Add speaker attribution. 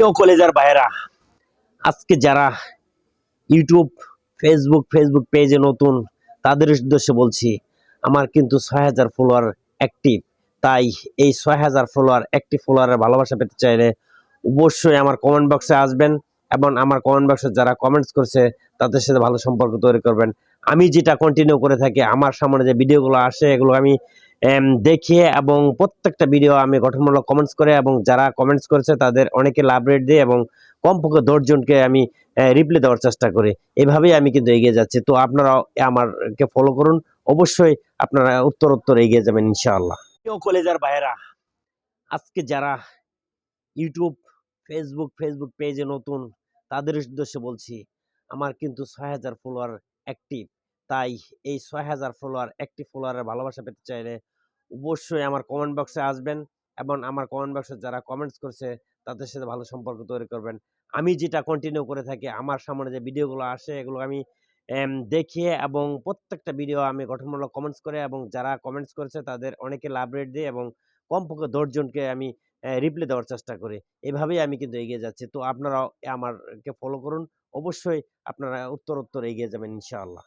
Speaker 1: প্রিয় কলেজার ভাইয়েরা, আজকে যারা ইউটিউব ফেসবুক পেজে নতুন, তাদের উদ্দেশ্যে বলছি, আমার কিন্তু ৬,০০০ ফলোয়ার অ্যাক্টিভ। তাই এই ৬,০০০ ফলোয়ার অ্যাক্টিভ ফলোয়ারের ভালোবাসা পেতে চাইলে অবশ্যই আমার কমেন্ট বক্সে আসবেন এবং আমার কমেন্ট বক্সে যারা কমেন্টস করছে তাদের সাথে ভালো সম্পর্ক তৈরি করবেন। আমি যেটা কন্টিনিউ করে থাকি, আমার সামনে যে ভিডিওগুলো আসে এগুলো আমি দেখিয়ে এবং প্রত্যেকটা ভিডিও আমি গঠনমূলক কমেন্টস করে এবং যারা কমেন্টস করেছে তাদের অনেকে লাভ রেট দিই এবং কমপক্ষে ১০ জনকে আমি রিপ্লাই দেওয়ার চেষ্টা করি। এভাবেই আমি কিন্তু এগিয়ে যাচ্ছি। তো আপনারাও আমারকে ফলো করুন। অবশ্যই আপনারা উত্তরোত্তর এগিয়ে যাবেন ইনশাআল্লাহ। প্রিয় কলেজার ভাইয়েরা, আজকে যারা ইউটিউব ফেসবুক পেজে নতুন, তাদের উদ্দেশ্যে বলছি, আমার কিন্তু ৬,০০০ ফলোয়ার অ্যাক্টিভ। তাই এই ৬,০০০ ফলোয়ার অ্যাক্টিভ ফলোয়ারের ভালোবাসা পেতে চাইলে অবশ্যই আমার কমেন্ট বক্সে আসবেন এবং আমার কমেন্ট বক্সে যারা কমেন্টস করছে তাদের সাথে ভালো সম্পর্ক তৈরি করবেন। আমি যেটা কন্টিনিউ করে থাকি, আমার সামনে যে ভিডিওগুলো আসে এগুলো আমি দেখিয়ে এবং প্রত্যেকটা ভিডিও আমি গঠনমূলক কমেন্টস করে এবং যারা কমেন্টস করেছে তাদের অনেকে লাভ রেট দিই এবং কমপক্ষে ১০ জনকে আমি রিপ্লাই দেওয়ার চেষ্টা করি। এভাবেই আমি কিন্তু এগিয়ে যাচ্ছি। তো আপনারাও আমারকে ফলো করুন। অবশ্যই আপনারা উত্তরোত্তর এগিয়ে যাবেন ইনশাআল্লাহ।